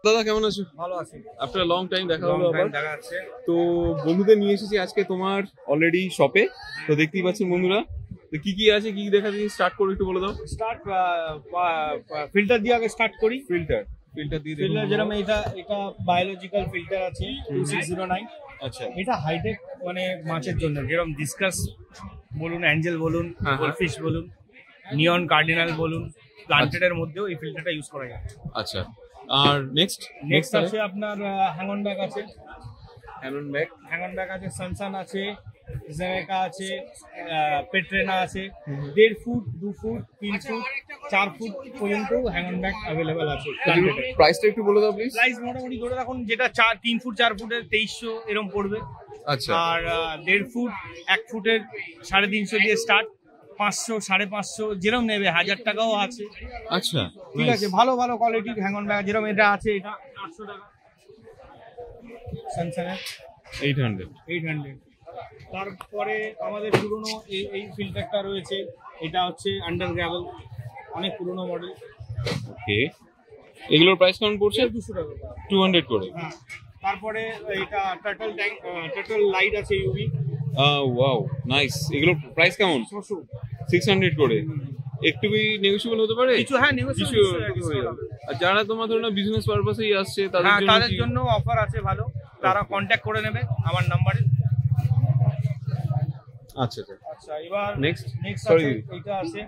দাদা কেমন আছো? ভালো আছি। আফটার লং টাইম দেখা হলো আবার। দেখা যাচ্ছে। তো বন্ধুদের নিয়ে এসেছি আজকে তোমার অলরেডি শপে। তো দেখতেই পাচ্ছেন বন্ধুরা, তো কি কি আছে, কি কি দেখা দিয়ে স্টার্ট করো একটু বলে দাও। স্টার্ট ফিল্টার দিয়ে আগে স্টার্ট করি। ফিল্টার দিয়ে দেখুন। ফিল্টার যেরকম এটা বায়োলজিক্যাল ফিল্টার আছে 2609। আচ্ছা, এটা হাইটেক মানে মাছের জন্য, যেরকম ডিসকাস বলুন, অ্যাঞ্জেল বলুন, গোল্ডফিশ বলুন, নিয়ন কার্ডিনাল বলুন, প্লান্টেডের মধ্যেও এই ফিল্টারটা ইউজ করা যায়। আচ্ছা। আর নেক্সট আছে আপনার হ্যাঙ্গন ব্যাগ আছে, হ্যাঙ্গন ব্যাগ আছে, সানসান আছে, জেমেকা আছে, পেট্রেনা আছে। 1.5 ফুট 2 ফুট 3 ফুট 4 ফুট পর্যন্ত হ্যাঙ্গন ব্যাগ অ্যাভেলেবেল আছে। প্রাইসটা একটু বলে দাও প্লিজ। প্রাইস মোটামুটি ধরে রাখুন, যেটা 3 ফুট 4 ফুটের 2300 এরকম পড়বে। আচ্ছা। আর 1.5 ফুট 1 ফুটের 350 দিয়ে স্টার্ট, 500 550 যেরকম নেবে, 1000 টাকাও আছে। আচ্ছা, ঠিক আছে। ভালো ভালো কোয়ালিটির হ্যাঙ্গন ব্যাগ যেরকম এটা আছে, এটা 800 টাকা। স্যামসাংয়ের 800। তারপরে আমাদের পুরনো এই ফিল্টারটা রয়েছে, এটা হচ্ছে আন্ডার গ্রাভেল, অনেক পুরনো মডেল। ওকে, এগুলোর প্রাইস কেমন পড়ছে? 200 টাকা, 200 করে। হ্যাঁ। তারপরে এটা টার্টল লাইট আছে ইউভি। Wow, nice. এগুলোর প্রাইস কেমন? 600 করে। একটু কি নেগোশিয়েবল হতে পারে? কিছু, হ্যাঁ, নেগোশিয়েবল হয়ে যাবে। আর যারা তোমার ধরুন বিজনেস পারপাসেই আসছে তাদের জন্য অফার আছে ভালো, তারা কন্ট্যাক্ট করে নেবে আমার নাম্বারে। আচ্ছা। আচ্ছা, এবার নেক্সট সরি, এটা আছে,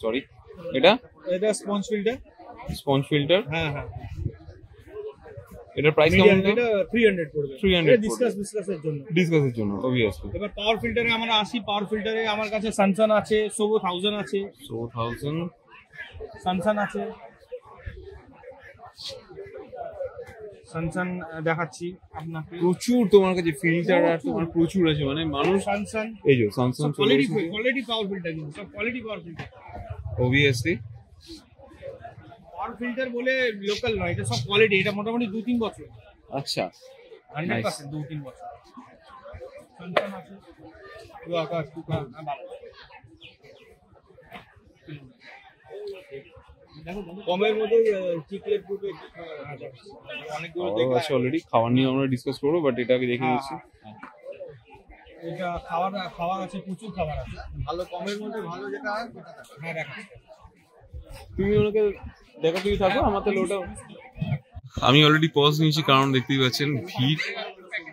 সরি, এটা স্পঞ্জ ফিল্টার। হ্যাঁ। এটার প্রাইস কেমন? এটা 300 পড়বে। 300 ডিসকাসের জন্য obviously। এবার পাওয়ার ফিল্টারে আমরা আসি। পাওয়ার ফিল্টারে আমার কাছে সানসান আছে, সোবো 1000 আছে, সানসান আছে। সানসান দেখাচ্ছি আপনাকে। প্রচুর তোমার কাছে ফিল্টার আর তোমার প্রচুর আছে, মানে মানুষ সানসান, এই যে সানসান কোয়ালিটি পাওয়ার ফিল্টার, কিন্তু সব quality power filter obviously। Power filter বলে লোকাল নয়, এটা সব কোয়ালিটি। এটা মোটামুটি 2-3 বছর। আচ্ছা, 100% 2-3 বছর। সানসান আছে, আকাশ ভালো। কমের মধ্যে চিকলেট ফুড অনেকগুলো আছে অলরেডি। খাবার নিয়ে আমরা ডিসকাস করবো, বাট এটা আগে দেখে নিচ্ছি। এটা খাবার আছে, প্রচুর খাবার আছে ভালো। কমের মধ্যে ভালো যেটা হয় সেটা থাকে। হ্যাঁ, রাখো, তুমি ওনাকে দেখা, তুই থাকো, আমার তাহলে ওটা। আমি অলরেডি পজ নিয়েছি, কারণ দেখতেই পাচ্ছেন ভিড়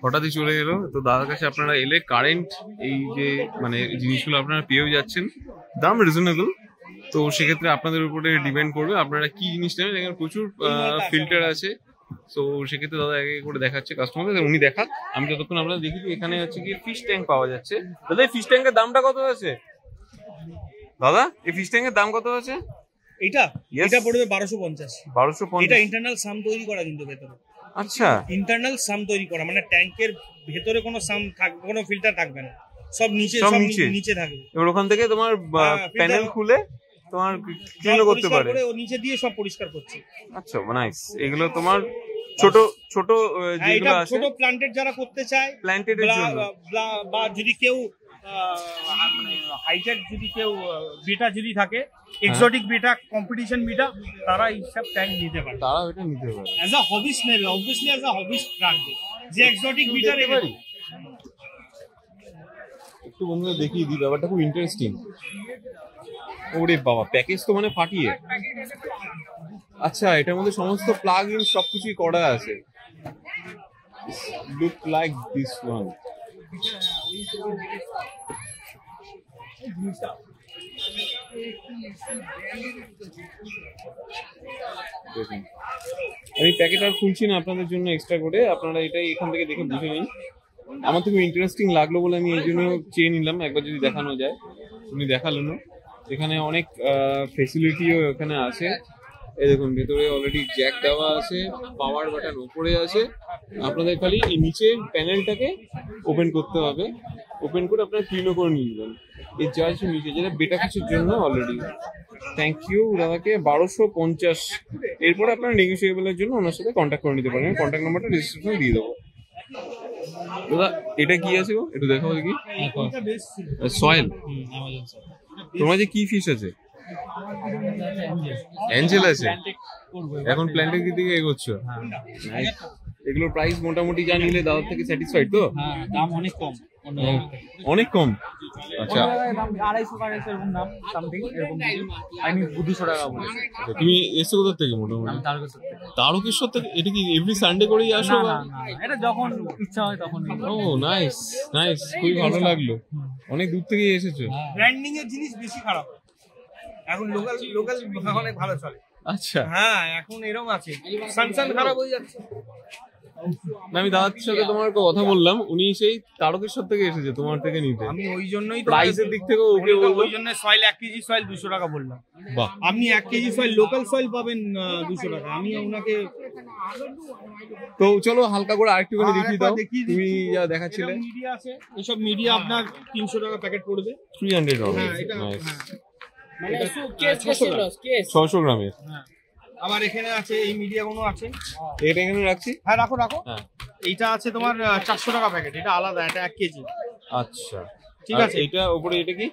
হঠাৎই চলে এলো। তো দাদার কাছে আপনারা এলে কারেন্ট এই যে মানে জিনিসগুলো আপনারা পেয়েও যাচ্ছেন, দাম রিজনেবল। তো সেক্ষেত্রে আপনাদের উপরে ডিপেন্ড করবে আপনারা কি জিনিস নেবেন। এখানে প্রচুর ফিল্টার আছে। তো সেক্ষেত্রে দাদা এক এক করে দেখাচ্ছে কাস্টমারদের, উনি দেখাক। আমি যতক্ষণ আপনারা দেখি, এখানে হচ্ছে কি ফিশ ট্যাঙ্ক পাওয়া যাচ্ছে। দাদা এই ফিশ ট্যাঙ্কের দামটা কত আছে? দাদা এই ফিশ ট্যাঙ্কের দাম কত আছে? এটা পড়বে 1250। এটা ইন্টারনাল সাম তৈরি করা, কিন্তু ভেতরে। আচ্ছা, ইন্টারনাল সাম তৈরি করা মানে ট্যাঙ্কের ভেতরে কোনো সাম থাকবে, কোনো ফিল্টার থাকবে না, সব নিচে থাকবে। এবার ওখান থেকে তোমার প্যানেল খুলে তোমার ক্লিন করতে পারে, ও নিচে দিয়ে সব পরিষ্কার করছে। আচ্ছা, নাইস। এগুলো তোমার ছোট যেগুলো আছে, ছোট প্ল্যান্টেড যারা করতে চায়, প্ল্যান্টেডের জন্য, বা যদি কেউ হাইটেক যদি কেউ বেটা যদি থাকে, এক্সোটিক বেটা, কম্পিটিশন বেটা, তারা এই সব ট্যাঙ্ক নিতে পারে। তারা এটা নিতে পারে অ্যাজ আ হবিস নেবে, অবভিয়াসলি অ্যাজ আ হবিস রাখবে যে এক্সোটিক বেটা নেবে। একটু বন্ধুরা দেখিয়ে দিই, ব্যাপারটা খুব ইন্টারেস্টিং। ওরে বাবা, প্যাকেজ তো মানে ফাটিয়ে। আচ্ছা, এটার মধ্যে সমস্ত প্লাগ ইন সবকিছুই করা আছে। Look like this one. দেখুন, আমি প্যাকেট আর খুলছি না আপনাদের জন্য এক্সট্রা করে, আপনারা এটাই এখান থেকে দেখে বুঝে নিন। আমার তো খুব ইন্টারেস্টিং লাগলো বলে আমি এই জন্য চেয়ে নিলাম, একবার যদি দেখানো যায়। উনি দেখালেন, এখানে অনেক ফেসিলিটিও এখানে আছে। এই দেখুন, ভেতরে অলরেডি জ্যাক দেওয়া আছে, পাওয়ার বাটন উপরে আছে। আপনাদের খালি এই নিচে প্যানেলটাকে ওপেন করতে হবে, ওপেন করে আপনারা ক্লিনও করে নিয়ে নেবেন। এই জাস্ট নিচে যেটা বেটা কিছুর জন্য অলরেডি। থ্যাংক ইউ দাদাকে। 1250। এরপরে আপনারা নেগোশিয়েবলের জন্য ওনার সাথে কন্ট্যাক্ট করে নিতে পারেন। কন্ট্যাক্ট নাম্বারটা ডিসক্রিপশনে দিয়ে দেবো। দাদা এটা কি আছে গো, একটু দেখাও দেখি। সয়েল। তোমার যে কি ফিশ আছে? অ্যাঞ্জেল আছে, এখন প্ল্যান্টের দিকে এগোচ্ছ। Nice. এগুলোর প্রাইস মোটামুটি যা নিলে দাদার থেকে স্যাটিসফাইড তো? হ্যাঁ, দাম অনেক কম, অনেক কম। আচ্ছা, 250 এরকম দাম, সামথিং এরকম। আমি 200 টাকা বলেছি। তুমি এসছো কোথা থেকে মোটামুটি? আমি তারকেশ্বর থেকে। তারকেশ্বর থেকে? এটা কি এভরি সানডে করেই আসো? না, এটা যখন ইচ্ছা হয় তখন। ও নাইস নাইস, খুবই ভালো লাগলো। অনেক দূর থেকে এসেছো। ব্র্যান্ডিং এর জিনিস বেশি খারাপ, এখন লোকাল অনেক ভালো চলে। আচ্ছা, হ্যাঁ, এখন এরকম আছে, সানসান খারাপ হয়ে যাচ্ছে। আমি দাদার সাথে তোমার কথা বললাম, উনি সেই তারকেশ্বর থেকে এসেছে তোমার থেকে নিতে। আমি ওই জন্যই প্রাইসের দিক থেকে ওকে বলবো, ওই জন্য সয়েল 1 কেজি সয়েল 200 টাকা বললাম। বাহ, আপনি 1 কেজি সয়েল লোকাল সয়েল পাবেন 200 টাকা। আমি ওনাকে তো চলো হালকা করে আরেকটুখানি দেখিয়ে দাও। দেখিয়ে দিচ্ছি। তুমি যা দেখাচ্ছিলে মিডিয়া আছে, এসব মিডিয়া আপনার 300 টাকা প্যাকেট পড়বে। 300 হ্যাঁ, এটা নাইস, মানে কেস 600 গ্রামের। হ্যাঁ, আবার এখানে আছে এই মিডিয়া গুলো আছে। এটা এখানে রাখছি। হ্যাঁ, রাখো। হ্যাঁ, এইটা আছে তোমার 400 টাকা প্যাকেট, এটা আলাদা, এটা 1 কেজি। আচ্ছা ঠিক আছে। এটা উপরে এটা কি?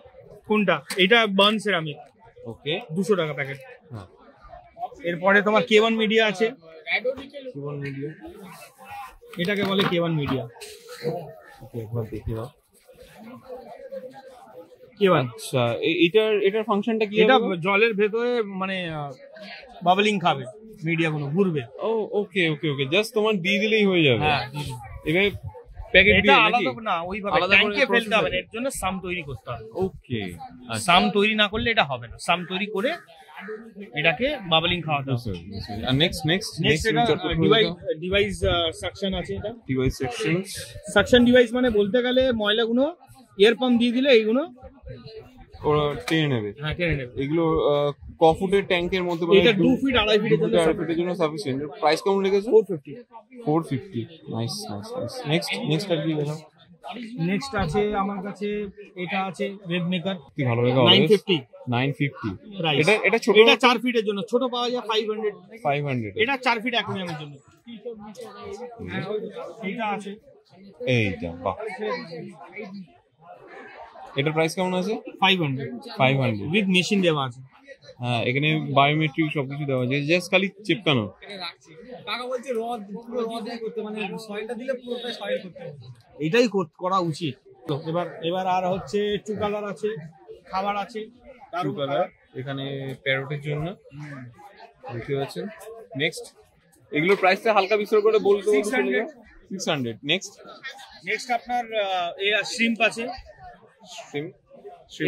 কোনটা? এটা বার্ন সেরামিক, ওকে, 200 টাকা প্যাকেট। হ্যাঁ, এরপরে তোমার K1 মিডিয়া আছে, জীবন মিডিয়া, এটাকে বলে K1 মিডিয়া। ওকে, একবার দেখি দাও। K1, আচ্ছা, এটার ফাংশনটা কি? এটা জলের ভেতরে মানে বাবলিং খাবে, মিডিয়া গুলো ঘুরবে। ও ওকে ওকে ওকে, জাস্ট তোমার দিয়ে দিলেই হয়ে যাবে। হ্যাঁ, এবারে প্যাকেট এটা দিয়ে নাকি? আলাদা না, ওইভাবে আলাদা করে ট্যাঙ্কে ফেলতে হবে না, process এর জন্য সাম তৈরি করতে হবে। ওকে, আচ্ছা, সাম তৈরি না করলে এটা হবে না, সাম তৈরি করে এটাকে বাবলিং খাওয়াতে হবে। আর নেক্সট নেক্সট এটা ডিভাইস সাকশন আছে। এটা ডিভাইস সেকশনস। সাকশন ডিভাইস মানে বলতে গেলে ময়লাগুলো এয়ার পাম্প দিয়ে দিলে এইগুলো ওরা টেনে নেবে। হ্যাঁ, টেনে নেবে। এগুলো ক ফুটের ট্যাঙ্কের মধ্যে, এটা 2 ফিট 2.5 ফিটের জন্য, 2 ফিটের জন্য সাফিসিয়েন্ট। প্রাইস কেমন রেখেছো? 450। Nice nice nice. নেক্সট আর কি দেখাও? নেক্সট আছে আমার কাছে, এটা আছে ওয়েব মেকার, কি ভালো রেখা? 950 প্রাইস। এটা ছোট, এটা 4 ফিটের জন্য, ছোট পাওয়া যায় 500। 500। এটা 4 ফিট অ্যাকুয়ারিয়ামের জন্য। এটা আছে, এইটা বাহ, এটার প্রাইস কেমন আছে? 500 উইথ মেশিন দেওয়া আছে। হ্যাঁ, এখানে বায়োমেট্রিক সবকিছু দেওয়া আছে, জাস্ট খালি চিপকানো। এটাই করা উচিত। এবার আর হচ্ছে টু কালার আছে, খাবার আছে, টু কালার এখানে প্যারোটের জন্য দেখতে পাচ্ছেন। নেক্সট, এগুলোর প্রাইসটা হালকা বিস্তর করে বলতে 600। নেক্সট আপনার শ্রিম্প আছে, সিম,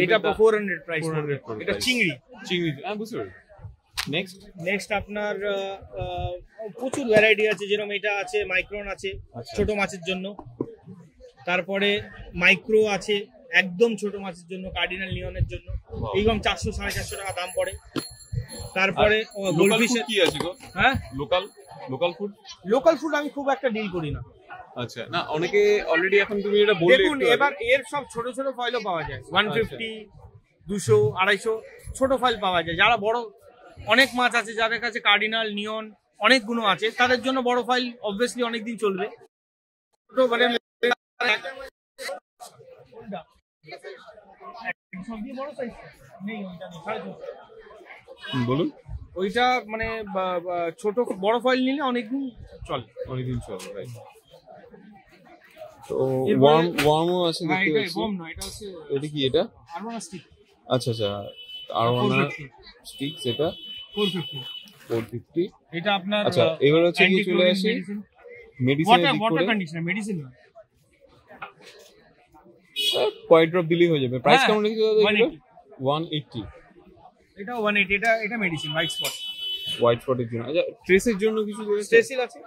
এটা 400 প্রাইস। 400 এটা চিংড়ি। হ্যাঁ, বুঝতে পারি। নেক্সট আপনার প্রচুর ভ্যারাইটি আছে, যেরকম এটা আছে মাইক্রন আছে, আচ্ছা, ছোট মাছের জন্য। তারপরে মাইক্রো আছে একদম ছোট মাছের জন্য, কার্ডিনাল নিয়নের জন্য, এইরকম 400-450 টাকা দাম পড়ে। তারপরে গোল্ডফিশের কি আছে গো? হ্যাঁ, লোকাল ফুড আমি খুব একটা ডিল করি না। আচ্ছা, না অনেকে অলরেডি এখন তুমি এটা বললে দেখুন, এবার এর সব ছোট ছোট ফাইলও পাওয়া যায়, 150, 200, 250 ছোট ফাইল পাওয়া যায়। যারা বড় অনেক মাছ আছে, যাদের কাছে কার্ডিনাল নিয়ন অনেকগুলো আছে, তাদের জন্য বড় ফাইল অবভিয়াসলি অনেকদিন চলবে। তো মানে বলুন, ওইটা মানে ছোট বড় ফাইল নিলে অনেকদিন চলে। রাইট। তো ওয়ার্মও আছে দেখতে পাচ্ছি। এটা কি? এটা আরমানা স্টিক। আচ্ছা আচ্ছা, আরমানা স্টিকস, এটা 450। এটা আপনার আচ্ছা, এবার হচ্ছে কি চলে আসে মেডিসিন, ওয়াটার কন্ডিশনার, মেডিসিন না, কয়েক ড্রপ দিলেই হয়ে যাবে। প্রাইস কেমন রেখেছো দাদা? 180। এটা 180। এটা মেডিসিন হোয়াইট স্পটের জন্য। আচ্ছা, ট্রেসের জন্য কিছু স্টেসিল আছে।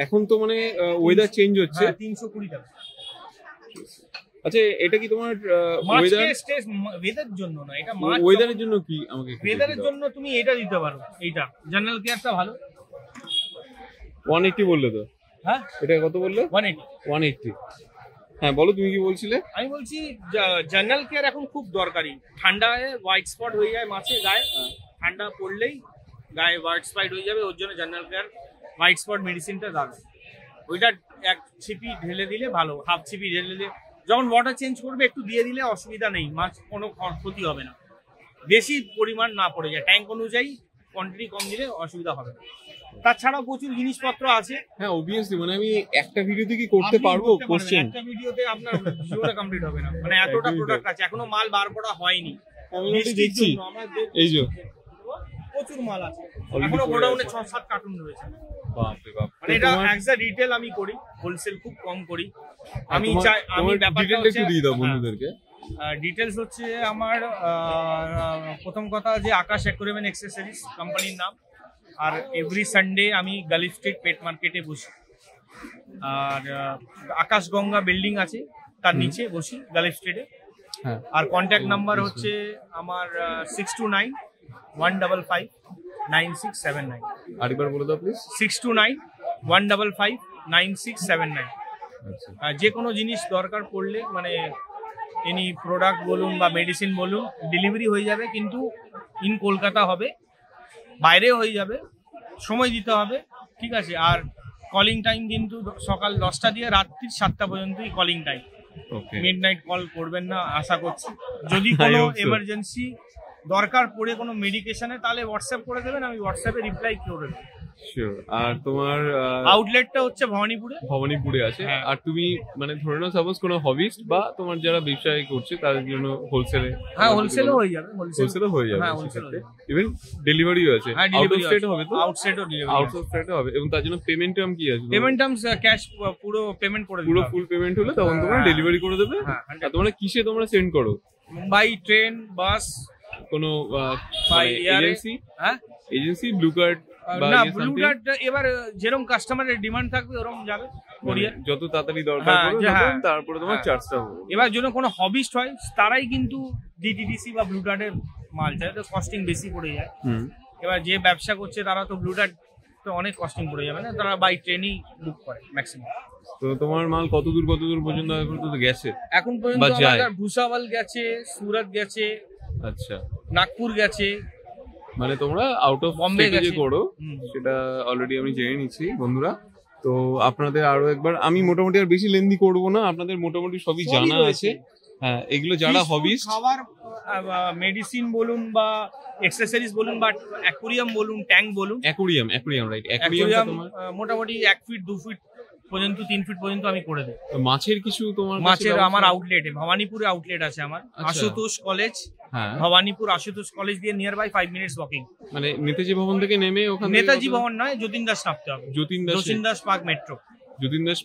এখন তো মানে ওয়েদার চেঞ্জ হচ্ছে। 320 টাকা। আচ্ছা, এটা কি তোমার ওয়েদার জন্য না, এটা ওয়েদারের জন্য কি আমাকে? ওয়েদারের জন্য তুমি এটা দিতে পারো, এইটা জার্নাল কেয়ারটা ভালো। 180 বললে তো? হ্যাঁ, এটা কত বললে? 180। হ্যাঁ, বলো, তুমি কি বলছিলে? আমি বলছি জার্নাল কেয়ার এখন খুব দরকারি। ঠান্ডায় হোয়াইট স্পট হয়ে যায় মাছের গায়ে, ঠান্ডা পড়লেই গায়ে হোয়াইট স্পট হয়ে যাবে, ওর জন্য জার্নাল কেয়ার হোয়াইট স্পট মেডিসিনটা দাও। ওইটা 1 ছিপি ঢেলে দিলে ভালো, হাফ ছিপি ঢেলে দিলে, যখন ওয়াটার চেঞ্জ করবে একটু দিয়ে দিলে অসুবিধা নেই, মাছ কোনো ক্ষতি হবে না। বেশি পরিমাণ না পড়ে যায়, ট্যাঙ্ক অনুযায়ী কোয়ান্টিটি কম দিলে অসুবিধা হবে না। তাছাড়াও প্রচুর জিনিসপত্র আছে। হ্যাঁ অবভিয়াসলি, মানে আমি একটা ভিডিওতে কি করতে আপনি পারবো? করতে পারবেন, কোশ্চেন একটা ভিডিওতে আপনার ভিডিওটা কমপ্লিট হবে না, মানে এতটা একদমই প্রোডাক্ট আছে, এখনো মাল বার করা হয়নি। আমি বৃষ্টির দেখছি জন্য আমরা এই যে প্রচুর মাল আছে, Already এখনো পড়ে গোডাউনে আছে। 6-7 কার্টুন রয়েছে। বাপরে বাপ, মানে এটা অ্যাজ রিটেল আমি করি, হোলসেল খুব কম করি। আমি তোমার- চাই আমি তোমার ব্যাপারটা ডিটেইলটা একটু দিয়ে দাও হচ্ছে- বন্ধুদেরকে। ডিটেলস হচ্ছে আমার প্রথম কথা যে আকাশ অ্যাকোয়ারিয়াম অ্যাক্সেসরিজ কোম্পানির নাম। আর এভরি সানডে আমি গালিফ স্ট্রিট পেট মার্কেটে বসি। আর আকাশ গঙ্গা বিল্ডিং আছে, তার নিচে বসি গালিফ স্ট্রিটে। হ্যাঁ আর কন্ট্যাক্ট নাম্বার হচ্ছে আমার 6291559679। আরেকবার বলে দাও প্লিজ। 6291559679। আচ্ছা যে কোনো জিনিস দরকার পড়লে, মানে এনি প্রোডাক্ট বলুন বা মেডিসিন বলুন, ডেলিভারি হয়ে যাবে, কিন্তু ইন কলকাতা হবে, বাইরে হয়ে যাবে, সময় দিতে হবে, ঠিক আছে। আর কলিং টাইম কিন্তু সকাল 10টা দিয়ে রাত্রি 7টা পর্যন্তই কলিং টাইম। ওকে মিডনাইট কল করবেন না আশা করছি। যদি I কোনো hope so. এমার্জেন্সি দরকার পড়ে কোনো মেডিকেশনে, তাহলে হোয়াটসঅ্যাপ করে দেবেন, আমি হোয়াটসঅ্যাপে রিপ্লাই করে দেবো। শিওর। আর তোমার আউটলেটটা হচ্ছে ভবানীপুরে। ভবানীপুরে আছে। হ্যাঁ। আর তুমি মানে ধরে নাও সাপোজ কোনো হবিস্ট বা তোমার যারা ব্যবসায়ী করছে তাদের জন্য হোলসেলে, হ্যাঁ হোলসেলও হয়ে যাবে, হোলসেলে হয়ে যাবে। হ্যাঁ হোলসেল হয়ে যাবে। ইভেন ডেলিভারিও আছে, হ্যাঁ আউট অফ ডেলিভারি স্টেট হবে তো? আউটসাইডও ডেলিভারি। আউট অফ স্টেট হবে, এবং তার জন্য পেমেন্ট টার্ম কি আছে? পেমেন্ট টার্মস ক্যাশ পুরো পেমেন্ট করে পুরো দিতে হবে। ফুল পেমেন্ট হলে তখন তোমরা হ্যাঁ। ডেলিভারি করে দেবে। হ্যাঁ, আর তোমরা কিসে তোমরা সেন্ড করো? মুম্বাই ট্রেন, বাস, কোনো বাই এয়ারে। এজেন্সি, হ্যাঁ এজেন্সি ব্লু কার্ড বা না, ইয়ে ব্লু something? ডার্ট এবার যেরকম কাস্টমারের ডিমান্ড থাকবে ওরকম যাবে মানে কোরিয়ার। যত তাড়াতাড়ি দরকার হ্যাঁ, পড়বে যে হ্যাঁ। তারপরে তোমার হ্যাঁ। চার্জটা হবে। এবার যদি কোনো হবিস্ট হয় তারাই কিন্তু ডিটিডিসি বা ব্লু ডার্টের মাল চায়, তো কস্টিং বেশি পড়ে যায়। হুম। এবার যে ব্যবসা করছে তারা তো ব্লু ডার্ট তো অনেক কস্টিং পড়ে যাবে না, তারা বাই ট্রেনই বুক করে ম্যাক্সিমাম। তো তোমার মাল কত দূর পর্যন্ত এখন পর্যন্ত গেছে? এখন পর্যন্ত বা যায়? আমাদের ভুসাওয়াল গেছে, সুরাত গেছে, আচ্ছা, নাগপুর গেছে, মানে তোমরা আউট অফ বম্বে স্টেটে যে গেছে। করো হুম। সেটা অলরেডি আমি জেনে নিচ্ছি বন্ধুরা। তো আপনাদের আরো একবার, আমি মোটামুটি আর বেশি লেন্দি করব না, আপনাদের মোটামুটি সবই জানা আছে। হ্যাঁ, এগুলো যারা হবিস্ট, খাবার মেডিসিন বলুন বা অ্যাক্সেসরিজ বলুন বা অ্যাকোরিয়াম বলুন, ট্যাঙ্ক বলুন, অ্যাকোরিয়াম রাইট, অ্যাকোরিয়ামটা অ্যাকোরিয়াম তোমার মোটামুটি 1 ফিট 2 ফিট পর্যন্ত 3 ফিট পর্যন্ত আমি করে দিই। মাছের কিছু তোমার কাছে মাছের ব্যবস্থা আমার আছে? আউটলেটে ভবানীপুরে আউটলেট আছে আমার। আচ্ছা। আশুতোষ কলেজ, হ্যাঁ, ভবানীপুর আশুতোষ কলেজ দিয়ে নিয়ার বাই 5 মিনিটস ওয়াকিং। মানে নেতাজি ভবন থেকে নেমে ওখানে নেতাজি ভবন নয়, যতীন দাস নামতে হবে, Jatin Jatin Das park metro, Das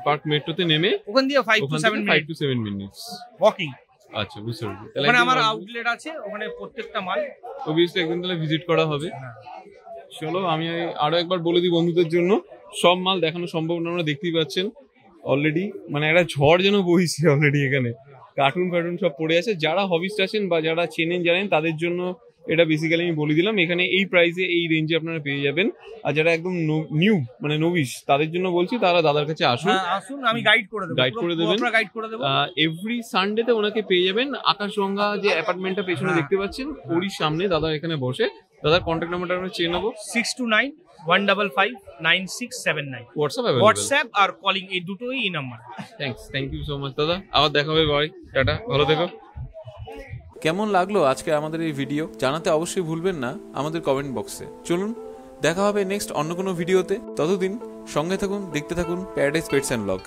park মেট্রোতে নেমে ওখান দিয়ে 5 ওখান to থেকে 7 5 মিনিট to 7 মিনিটস। ওয়াকিং। আচ্ছা, বুঝতে পারছি। ওখানে আমার আউটলেট আছে, ওখানে প্রত্যেকটা মাল। অবভিয়াসলি একদিন তাহলে ভিজিট করা হবে। চলো, আমি আরো একবার বলে দিই বন্ধুদের জন্য, সব মাল দেখানো সম্ভব না, আমরা দেখতেই পাচ্ছেন অলরেডি, মানে একটা ঝড় যেন বইছে অলরেডি। এখানে কার্টুন সব পড়ে আছে। যারা হবিস্ট আছেন বা যারা চেনেন জানেন তাদের জন্য এটা বেসিক্যালি আমি বলে দিলাম। এখানে এই প্রাইসে এই রেঞ্জে আপনারা পেয়ে যাবেন। আর যারা একদম নিউ মানে নবিশ তাদের জন্য বলছি, তারা দাদার কাছে আসুন, হ্যাঁ আসুন, আমি গাইড করে দেবো, গাইড করে দেবেন। গাইড করে দেবো। এভরি সানডেতে ওনাকে পেয়ে যাবেন আকাশগঙ্গা যে অ্যাপার্টমেন্টটা পেছনে দেখতে পাচ্ছেন, ওরই সামনে দাদা এখানে বসে। দাদার কন্ট্যাক্ট নাম্বারটা আমরা চেয়ে নেবো। 6291559679। হোয়াটসঅ্যাপ আর কলিং এই দুটোই এই number. Thank you so much দাদা, আবার দেখা হবে, বাই, টাটা, ভালো থেকো। কেমন লাগলো আজকে আমাদের এই ভিডিও জানাতে অবশ্যই ভুলবেন না আমাদের কমেন্ট বক্সে। চলুন দেখা হবে নেক্সট অন্য কোনো ভিডিওতে, ততদিন সঙ্গে থাকুন, দেখতে থাকুন প্যারাডাইস পেটস অ্যান্ড ব্লগ।